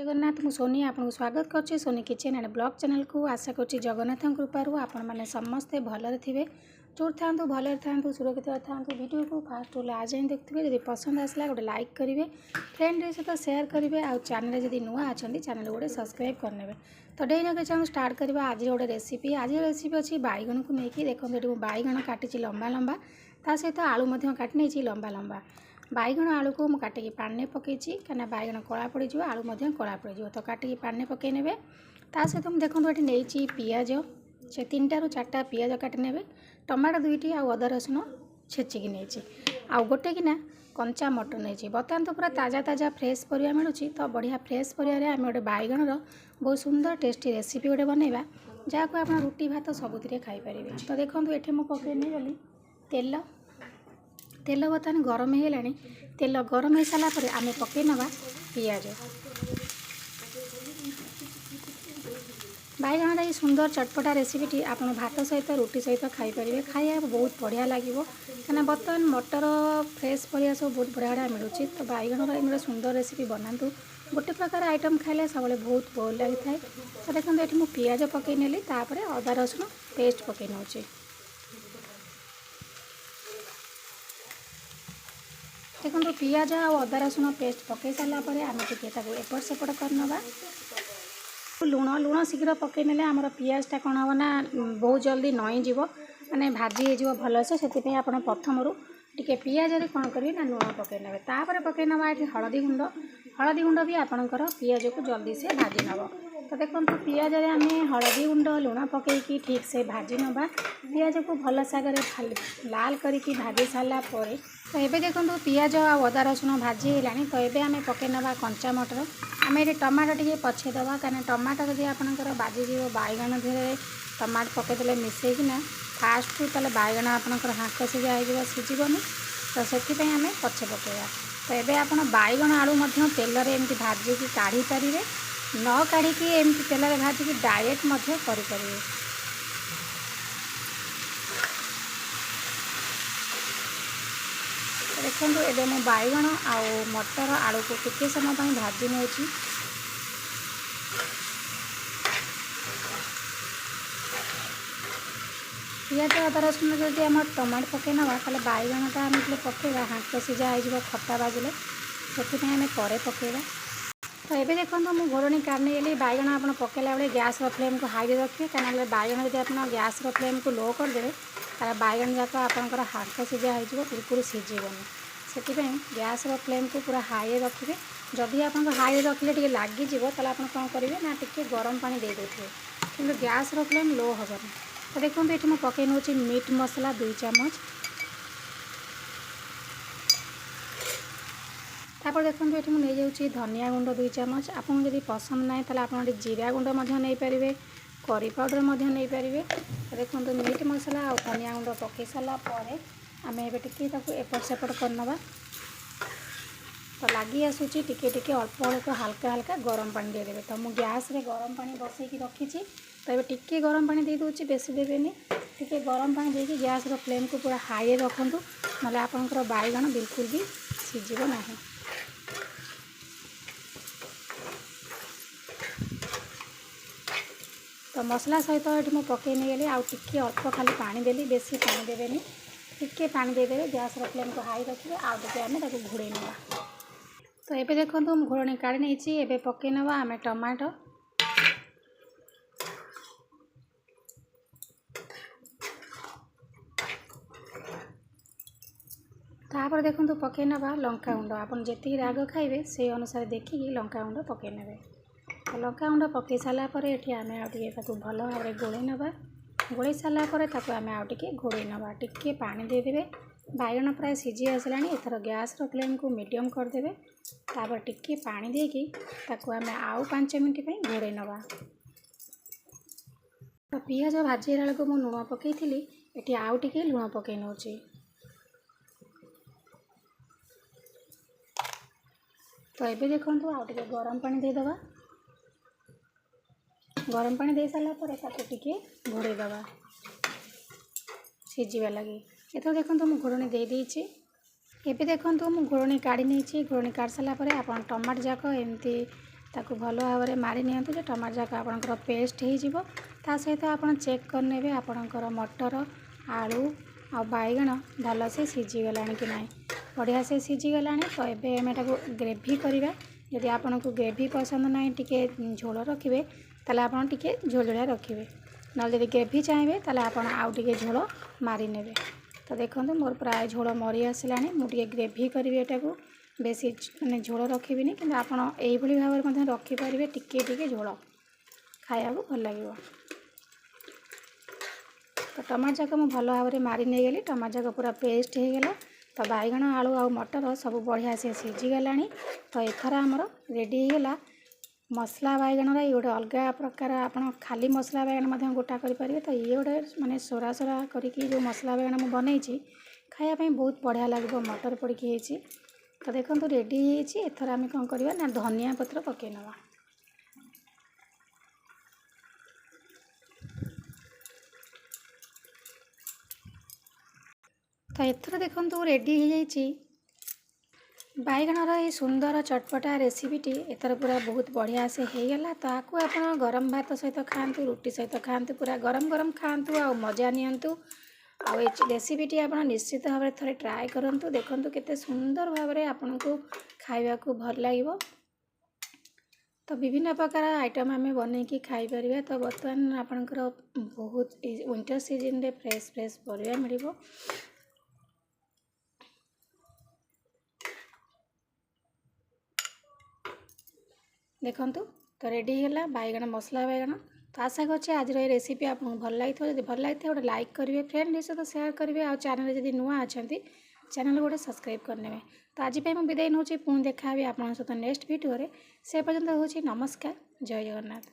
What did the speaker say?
जगन्नाथ मु सोनी आपको स्वागत करछि Soni kitchen and blog channel को। आशा करछि जगन्नाथ कृपार आपण मैंने समस्ते भलरे थे जोर था भलरे था सुरक्षित था। वीडियो को फास्ट आज जाए देखते जब पसंद आसला गोटे लाइक करेंगे, फ्रेंड सहित सेयार करेंगे, आ चैनल जब नुआ अच्छा चैनल गोटे सब्सक्राइब करने। तो डेरी नगे चलो स्टार्ट करवा आज गोटे रेसिपी। आज रेसिपी अच्छी बैगण को लेकिन देखो ये बैगण काटी लंबा लंबा ता सहित आलू काटी नहीं लंबा लंबा। बैगण आलू को मुझे काटिकी पानी पकई कहीं बैगण कला पड़ आलू कला पड़ तो काटिकी पानी पकई ने। सहित मुझे देखो ये नहीं पियाज से 3 ରୁ 4टा पियाज काटी ने, टमाटो 2टी आ अदा रसुण छेचिकी नहीं आ गोटे किना कंचा मटर नहीं। बर्तमान तो पूरा ताजा ताजा फ्रेश परिया मिलूँ तो बढ़िया फ्रेश परिया आम गोटे बैगण बहुत सुंदर टेस्टी रेसिपी गोटे बनइबा जहाँ को आप रुटी भात सबुति खाईपारे। तो देखो ये मुझे पकई नहीं गली तेल तेल बर्तमान गरम है। तेल गरम हो सारापर आम पकई नवा पियाज। बैगण ये सुंदर चटपटा रेसिपी आप भात सहित रुटी सहित खाईपारे। खाया बहुत बढ़िया लगे कहीं बर्तमान मटर फ्रेश परिया सब बहुत बढ़िया बढ़िया मिलूँ। तो बैगण गोटे सुंदर रेसिपी बनातु गोटे प्रकार आइटम खाइले सब बहुत भल लगी था। तो देखो ये मुझे पियाज पकई नेली अदा रसुण पेस्ट पकई नौ। देखो पियाज और अदा रसुण पेस्ट पकई सारापर आम टे एपट सेपट करनवा। लुण लुण शीघ्र पकई ने आमर पियाजटा कौन हम ना बहुत जल्दी नई जीव माने भाजी हो भलसे से आप प्रथम टे पियाज कौन करेंगे ना लुण पकई ने। पकई नवा ये हलदी गुंड भी आपणकर पियाज को जल्दी से भाजी नब। तो देखो पियाज आम हलदी गुंड लुण पकईकी ठीक से भाजी नवा। पियाज को भल सागर लाल करके भाजी सारापर तो ये देखो पियाज आ अदा रसुण भाजी है। तो ये आम पकई नवा कंचा मटर। आम ये टमाटो टे पछे दवा कहीं टमाटो जब आपंकर बाजीज बैगण धीरे टमाटो पकईदे मिसेकिना फास्ट ताले बैगण आपंकर हाथ सीझा हो सीझबनी। तो से आम पछे पकईवा। तो ये आप बैगण आलू तेल एमती भाजिकी काढ़ी पारे न काढ़ी एमती तेल भाजिकी डायरेक्ट करें। देखो ये मो बैगण आउ मटर आलू को टिके समय भाजी नौ। पियाज अदा रसुण जब आम टमाटो पकई नवा ताले बैगणटा आम जो पकईवा हाथ सीझा हो खट्टा बाजिले से आम पर पकईवा। तो ये देखो मुझे घोरणी काढ़ी गली बैगण आप पकईला बेले गैस फ्लेम को हाई रखिए कहीं बैगण जब आप गैस फ्लेम को लो करदे तार बैगण जाक आपंकर हाथ सीझा हो बिल्कुल सीझेबनी। से गैस फ्लेम को पूरा हाई रखिए। जदि आप हाई रखिले टे लगिज आप कौन करेंगे ना टे गरम पानी दे देते कि गैस फ्लेम लो हेनी। तो देखो ये मुझे पकई नौ मीट मसला 2 चामच। तापर देखो ये मुझे नहीं जाऊँगी धनिया गुंड 2 चामच। आपको जब पसंद ना तो आप जीरा गुंड नहीं पारे, करी पाउडर नहीं पारे। तो देखो मीट मसला और धनिया गुंड पकई सारापर आम ए एपट सेपट करनवा। तो लगी आसूची टिके टिके अल्प अल्प हल्का हल्का गरम पानी देदेवे। तो मुझे गैस रे गरम पानी बसईकी रखी। तो ये टिके गरम पानी दे दूँगी बेसी देवेनि टिके गरम पानी देकी गैस रो फ्लेम को पूरा हाई रखु ना आपंकर बैगण बिल्कुल भी सीझब ना। तो मसला सहित ये मुझे पकई नहीं गली आउे अल्प खाली पानी देली बेसी पानी देवेनि टिके पानी देदेवे। गैस रो फ्लेम को हाई रखिए आगे आम घोड़े नवा। तो ये देखो मुझे घोरणी काढ़ी नहीं एबे पकई नवा आम टमाटो। तापर देखो पकई नवा लंका गुंड आप जी राग खाइबे से अनुसार देखिए लंका गुंड पकई ने। तो लंका गुंड पकई सारापर ये आम आगे भल भाव गोले नवा। गोले सारापर आम आगे घोड़े नवा टिके पानी देदेवे। बैगण प्राय सीझी आसला एथर गैस रो फ्लेम को मीडियम करदे। तापर टिके पानी देकी आम आउ 5 मिनट घोड़े नवा। तो पियाज भाजी बेलू मुझे लुण पकई ये आउ टे लुण पकई नौ। तो ये देखो आउ टे गरम पानी देदवा। गरम पानी दे सारापर टिके घोड़े दवा सीझा लगी। ये देखो मुझे घोड़णी दे देती। एबे देखो मु घोरणी काढ़ी नहीं। घोरणी काढ़ सारापर आप टमाटो जाक एमती ताकू भल भाव में मारी नियंतु जे टमाटर जाक आपणकर पेस्ट हो ता सहित आप चेक करने आपणकर मटर आलू आ बैगण भल से सीझीगला कि ना बढ़िया से सीझीगला। तो ये ग्रेवी करवा यदि आपन को ग्रेवी पसंद ना टिके झोल रखिए ताले आपन टिके झोलझोलिया रखिए ना जब ग्रेवी चाहिए ताले आपन आउ टिके झोल मारी नेबे। तो देखो मोर प्राय झोल मरी आसला मुझे ग्रेवी करी एटा को बेसी माने झोल रखिबिनी कि आपन एइभली भाव में रखिपारे टिके टिके झोल खाया भल लगे। तो टमाटर जाक मुझे भल भाव में मारी नहीं गली टमाटर जाक पूरा पेस्ट हो गला। तो बैगण आलू आ मटर सब बढ़िया से सीझीगला। तो एथर आमर रेडी होगा मसला बैगण ये गोटे अलग प्रकार आप खाली मसला बैगण गोटा करेंगे। तो ये गोटे माने सोरा सोरा करके जो मसला बैगण मुझे बनई खायापी बहुत बढ़िया लगे मटर पड़ी होती। तो देखो रेडी एथर आम कौन करवा ना धनिया पत्र पकई नवा। तो एथर देखो रेडी हो बैगणर ये सुंदर चटपटा रेसिपीटी एथर पूरा बहुत बढ़िया से होगला। तो आपको आप गरम भात सहित खातु रुटी सहित खातु पूरा गरम गरम खातु आ मजा नियंतु। आ रेसिपीटी आप निश्चित भाव में थे ट्राए करूँ। देखो केते सुंदर भाव में आपन को खाइबा को भल लगे। तो विभिन्न प्रकार आइटम आम बनईकी खाई परिबा। तो बर्तमान आपनकर बहुत विंटर सीजन रे फ्रेश फ्रेश परिबा मिलिबो। देखो तो रेडी है बैगण मसला बैगण। तो आशा करछे आज रेसिपी आपको भल लगी। जब भल लगी गोटे लाइक करेंगे फ्रेंड सहित शेयर करेंगे आ चैनल जब नुआ अच्छा चैनल गोटे सब्सक्राइब करने। तो आज मुझे विदाई नौ पुणी देखा आप सहित नेक्स्ट वीडियो से पर्यंत हूँ नमस्कार जय जगन्नाथ।